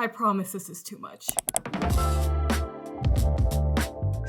I promise this is too much.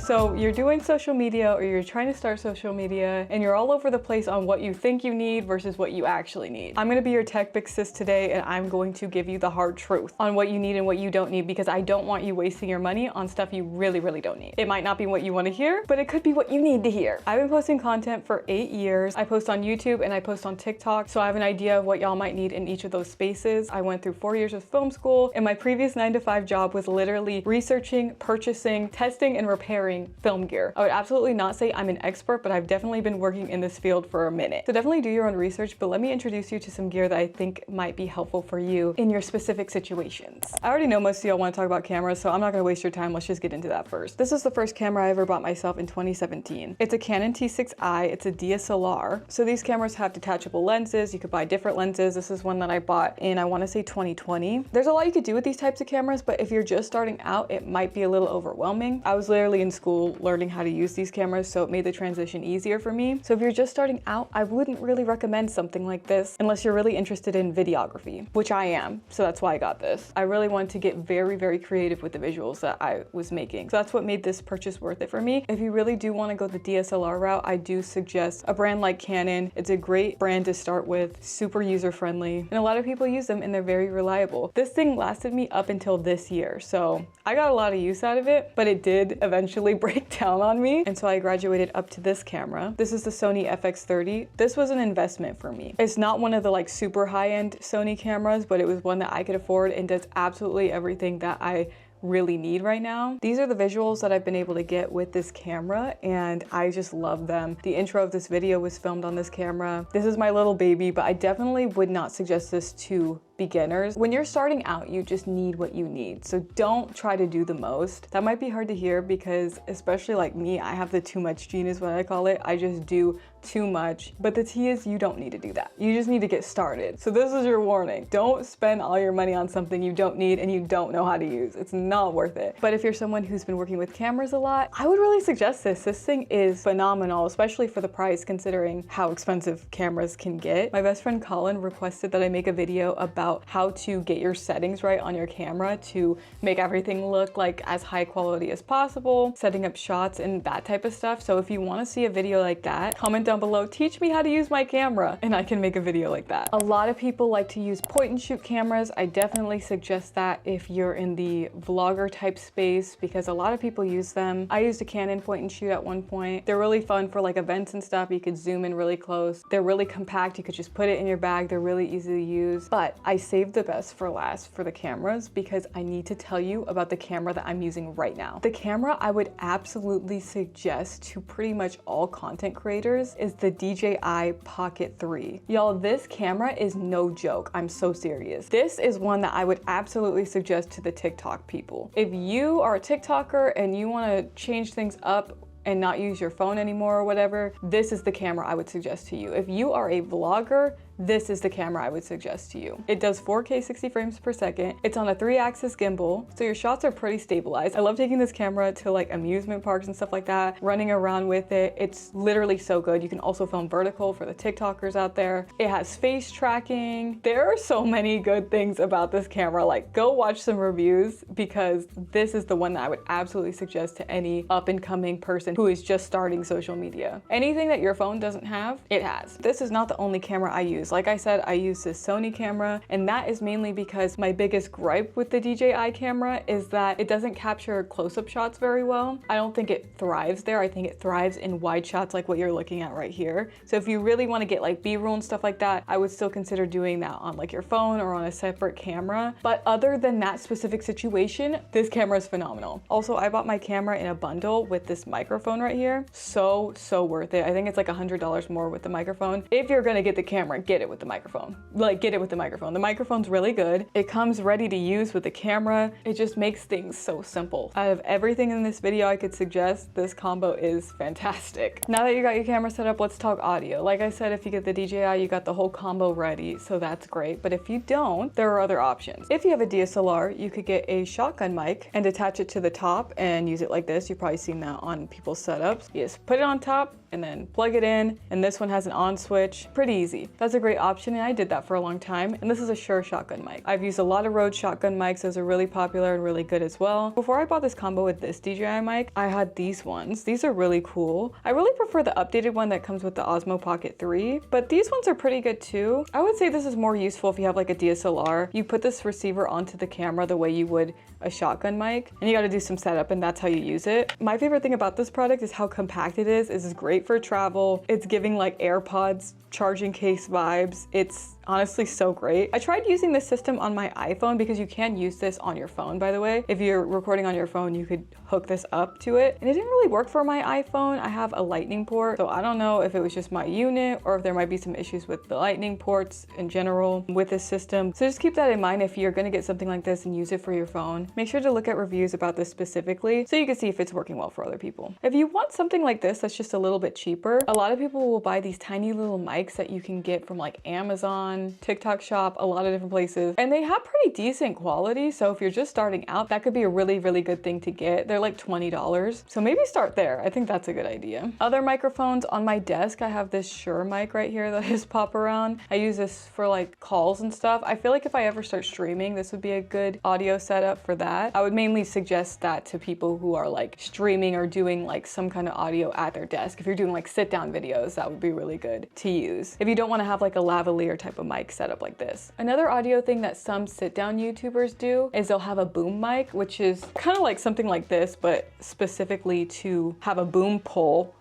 So you're doing social media, or you're trying to start social media, and you're all over the place on what you think you need versus what you actually need. I'm gonna be your tech big sis today, and I'm going to give you the hard truth on what you need and what you don't need, because I don't want you wasting your money on stuff you really, really don't need. It might not be what you want to hear, but it could be what you need to hear. I've been posting content for 8 years. I post on YouTube and I post on TikTok, so I have an idea of what y'all might need in each of those spaces. I went through 4 years of film school, and my previous 9-to-5 job was literally researching, purchasing, testing, and repairing film gear. I would absolutely not say I'm an expert, but I've definitely been working in this field for a minute. So definitely do your own research, but let me introduce you to some gear that I think might be helpful for you in your specific situations. I already know most of y'all want to talk about cameras, so I'm not gonna waste your time. Let's just get into that first. This is the first camera I ever bought myself in 2017. It's a Canon T6i, it's a DSLR. So these cameras have detachable lenses. You could buy different lenses. This is one that I bought in, I wanna say 2020. There's a lot you could do with these types of cameras, but if you're just starting out, it might be a little overwhelming. I was literally in school learning how to use these cameras, so it made the transition easier for me. So if you're just starting out, I wouldn't really recommend something like this unless you're really interested in videography, which I am, so that's why I got this. I really wanted to get very, very creative with the visuals that I was making. So that's what made this purchase worth it for me. If you really do want to go the DSLR route, I do suggest a brand like Canon. It's a great brand to start with, super user-friendly, and a lot of people use them and they're very reliable. This thing lasted me up until this year, so I got a lot of use out of it, but it did eventually break down on me, and so I graduated up to this camera. This is the Sony FX30. This was an investment for me. It's not one of the like super high-end Sony cameras, but it was one that I could afford and does absolutely everything that I really need right now. These are the visuals that I've been able to get with this camera, and I just love them. The intro of this video was filmed on this camera. This is my little baby, but I definitely would not suggest this to beginners. When you're starting out, you just need what you need. So don't try to do the most. That might be hard to hear because, especially like me, I have the too much gene is what I call it. I just do too much. But the tea is you don't need to do that. You just need to get started. So this is your warning. Don't spend all your money on something you don't need and you don't know how to use. It's not worth it. But if you're someone who's been working with cameras a lot, I would really suggest this. This thing is phenomenal, especially for the price, considering how expensive cameras can get. My best friend Colin requested that I make a video about how to get your settings right on your camera to make everything look like as high quality as possible, setting up shots and that type of stuff. So if you want to see a video like that, comment down below, teach me how to use my camera, and I can make a video like that. A lot of people like to use point and shoot cameras. I definitely suggest that if you're in the vlogger type space, because a lot of people use them. I used a Canon point and shoot at one point. They're really fun for like events and stuff. You could zoom in really close. They're really compact. You could just put it in your bag. They're really easy to use. But I saved the best for last for the cameras because I need to tell you about the camera that I'm using right now. The camera I would absolutely suggest to pretty much all content creators is the DJI Pocket 3. Y'all, this camera is no joke. I'm so serious. This is one that I would absolutely suggest to the TikTok people. If you are a TikToker and you want to change things up and not use your phone anymore or whatever, this is the camera I would suggest to you. If you are a vlogger, this is the camera I would suggest to you. It does 4K 60 frames per second. It's on a 3-axis gimbal, so your shots are pretty stabilized. I love taking this camera to like amusement parks and stuff like that, running around with it. It's literally so good. You can also film vertical for the TikTokers out there. It has face tracking. There are so many good things about this camera. Like, go watch some reviews because this is the one that I would absolutely suggest to any up and coming person who is just starting social media. Anything that your phone doesn't have, it has. This is not the only camera I use. Like I said, I use this Sony camera, and that is mainly because my biggest gripe with the DJI camera is that it doesn't capture close-up shots very well. I don't think it thrives there. I think it thrives in wide shots like what you're looking at right here. So if you really want to get like B-roll and stuff like that, I would still consider doing that on like your phone or on a separate camera. But other than that specific situation, this camera is phenomenal. Also, I bought my camera in a bundle with this microphone right here. So worth it. I think it's like $100 more with the microphone. If you're gonna get the camera, get it with the microphone. Like, get it with the microphone. The microphone's really good. It comes ready to use with the camera. It just makes things so simple. Out of everything in this video I could suggest, this combo is fantastic. Now that you got your camera set up, let's talk audio. Like I said, if you get the DJI, you got the whole combo ready, so that's great. But if you don't, there are other options. If you have a DSLR, you could get a shotgun mic and attach it to the top and use it like this. You've probably seen that on people's setups. You just put it on top and then plug it in, and this one has an on switch. Pretty easy. That's a great option, and I did that for a long time. And this is a Shure shotgun mic. I've used a lot of Rode shotgun mics. Those are really popular and really good as well. Before I bought this combo with this DJI mic, I had these ones. These are really cool. I really prefer the updated one that comes with the Osmo Pocket 3, but these ones are pretty good too. I would say this is more useful if you have like a DSLR. You put this receiver onto the camera the way you would a shotgun mic, and you got to do some setup, and that's how you use it. My favorite thing about this product is how compact it is. It's great for travel. It's giving like AirPods charging case vibes. It's honestly so great. I tried using this system on my iPhone because you can use this on your phone, by the way. If you're recording on your phone, you could hook this up to it. And it didn't really work for my iPhone. I have a lightning port, so I don't know if it was just my unit or if there might be some issues with the lightning ports in general with this system. So just keep that in mind if you're gonna get something like this and use it for your phone. Make sure to look at reviews about this specifically so you can see if it's working well for other people. If you want something like this that's just a little bit cheaper, a lot of people will buy these tiny little mics that you can get from like Amazon, TikTok Shop, a lot of different places, and they have pretty decent quality. So if you're just starting out, that could be a really, really good thing to get. They're like $20. So maybe start there. I think that's a good idea. Other microphones on my desk, I have this Shure mic right here that I just pop around. I use this for like calls and stuff. I feel like if I ever start streaming, this would be a good audio setup for that. I would mainly suggest that to people who are like streaming or doing like some kind of audio at their desk. If you're doing like sit down videos, that would be really good to use. If you don't want to have like a lavalier type of mic setup like this. Another audio thing that some sit down YouTubers do is they'll have a boom mic, which is kind of like something like this, but specifically to have a boom pole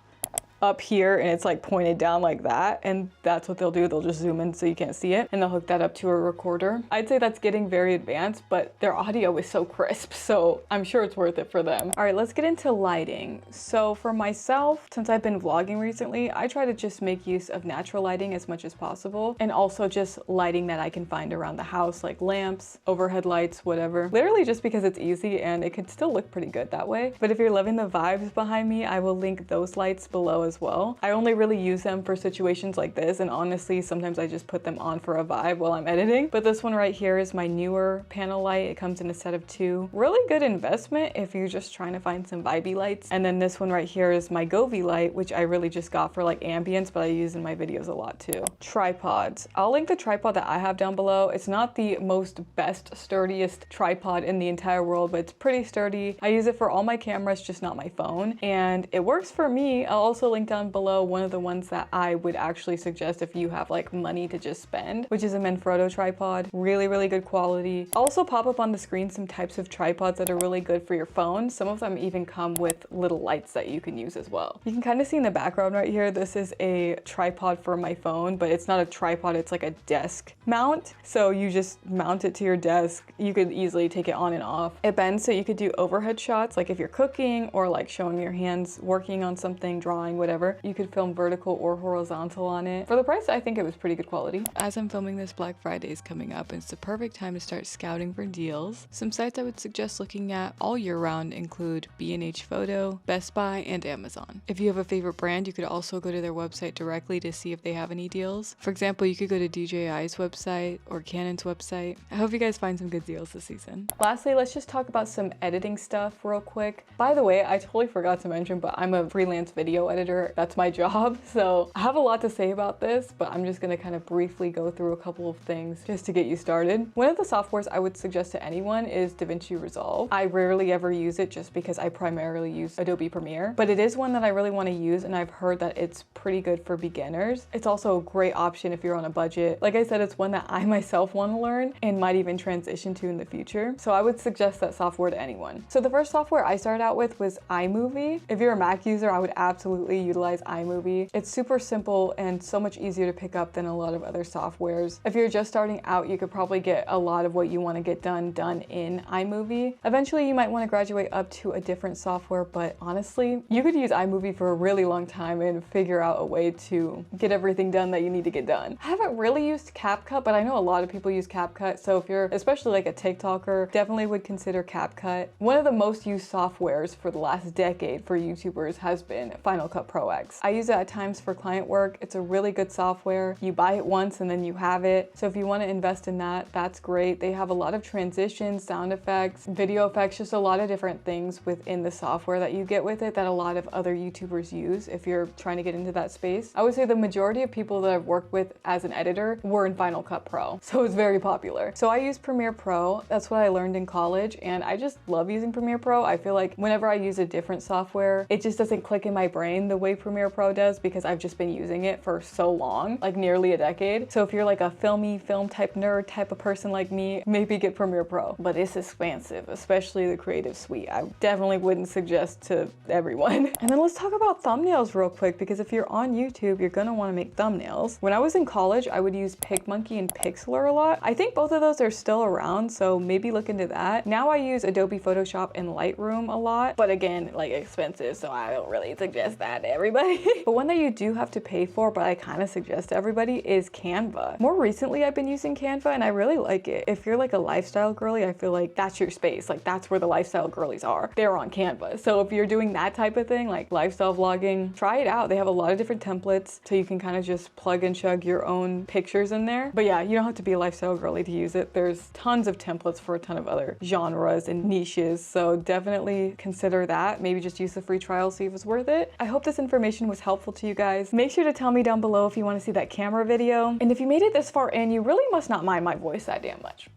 up here and it's like pointed down like that, and that's what they'll do. They'll just zoom in so you can't see it, and they'll hook that up to a recorder. I'd say that's getting very advanced, but their audio is so crisp, so I'm sure it's worth it for them. All right, let's get into lighting. So for myself, since I've been vlogging recently, I try to just make use of natural lighting as much as possible, and also just lighting that I can find around the house, like lamps, overhead lights, whatever. Literally just because it's easy and it can still look pretty good that way. But if you're loving the vibes behind me, I will link those lights below as well. I only really use them for situations like this, and honestly, sometimes I just put them on for a vibe while I'm editing. But this one right here is my newer panel light. It comes in a set of 2. Really good investment if you're just trying to find some vibey lights. And then this one right here is my Govee light, which I really just got for like ambience, but I use in my videos a lot too. Tripods. I'll link the tripod that I have down below. It's not the most best, sturdiest tripod in the entire world, but it's pretty sturdy. I use it for all my cameras, just not my phone. And it works for me. I'll also link down below one of the ones that I would actually suggest if you have like money to just spend, which is a Manfrotto tripod. Really, really good quality. I'll also pop up on the screen some types of tripods that are really good for your phone. Some of them even come with little lights that you can use as well. You can kind of see in the background right here, this is a tripod for my phone, but it's not a tripod, it's like a desk mount. So you just mount it to your desk. You could easily take it on and off. It bends so you could do overhead shots, like if you're cooking or like showing your hands working on something, drawing, whatever. You could film vertical or horizontal on it. For the price, I think it was pretty good quality. As I'm filming this, Black Friday is coming up, and it's the perfect time to start scouting for deals. Some sites I would suggest looking at all year round include B&H Photo, Best Buy, and Amazon. If you have a favorite brand, you could also go to their website directly to see if they have any deals. For example, you could go to DJI's website or Canon's website. I hope you guys find some good deals this season. Lastly, let's just talk about some editing stuff real quick. By the way, I totally forgot to mention, but I'm a freelance video editor. That's my job. So I have a lot to say about this, but I'm just gonna kind of briefly go through a couple of things just to get you started. One of the softwares I would suggest to anyone is DaVinci Resolve. I rarely ever use it just because I primarily use Adobe Premiere, but it is one that I really want to use, and I've heard that it's pretty good for beginners. It's also a great option if you're on a budget. Like I said, it's one that I myself want to learn and might even transition to in the future. So I would suggest that software to anyone. So the first software I started out with was iMovie. If you're a Mac user, I would absolutely utilize iMovie. It's super simple and so much easier to pick up than a lot of other softwares. If you're just starting out, you could probably get a lot of what you want to get done in iMovie. Eventually, you might want to graduate up to a different software, but honestly, you could use iMovie for a really long time and figure out a way to get everything done that you need to get done. I haven't really used CapCut, but I know a lot of people use CapCut, so if you're especially like a TikToker, definitely would consider CapCut. One of the most used softwares for the last decade for YouTubers has been Final Cut Pro X. I use it at times for client work. It's a really good software. You buy it once and then you have it. So if you want to invest in that, that's great. They have a lot of transitions, sound effects, video effects, just a lot of different things within the software that you get with it that a lot of other YouTubers use if you're trying to get into that space. I would say the majority of people that I've worked with as an editor were in Final Cut Pro, so it's very popular. So I use Premiere Pro. That's what I learned in college, and I just love using Premiere Pro. I feel like whenever I use a different software, it just doesn't click in my brain the way Premiere Pro does because I've just been using it for so long, like nearly a decade. So if you're like a film type nerd type of person like me, maybe get Premiere Pro, but it's expensive, especially the Creative Suite. I definitely wouldn't suggest to everyone. And then let's talk about thumbnails real quick, because if you're on YouTube, you're gonna want to make thumbnails. When I was in college, I would use PicMonkey and Pixlr a lot. I think both of those are still around, so maybe look into that. Now I use Adobe Photoshop and Lightroom a lot, but again, like expensive, so I don't really suggest that to everybody. But one that you do have to pay for, but I kind of suggest to everybody, is Canva. More recently, I've been using Canva and I really like it. If you're like a lifestyle girly, I feel like that's your space. Like that's where the lifestyle girlies are. They're on Canva. So if you're doing that type of thing, like lifestyle vlogging, try it out. They have a lot of different templates, so you can kind of just plug and chug your own pictures in there. But yeah, you don't have to be a lifestyle girly to use it. There's tons of templates for a ton of other genres and niches, so definitely consider that. Maybe just use the free trial, see if it's worth it. I hope this information was helpful to you guys. Make sure to tell me down below if you want to see that camera video. And if you made it this far in, you really must not mind my voice that damn much.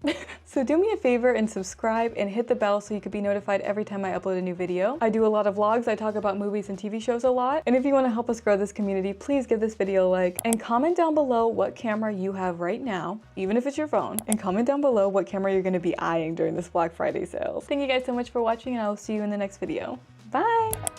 So do me a favor and subscribe and hit the bell so you can be notified every time I upload a new video. I do a lot of vlogs. I talk about movies and TV shows a lot. And if you want to help us grow this community, please give this video a like and comment down below what camera you have right now, even if it's your phone, and comment down below what camera you're going to be eyeing during this Black Friday sales. Thank you guys so much for watching, and I will see you in the next video. Bye!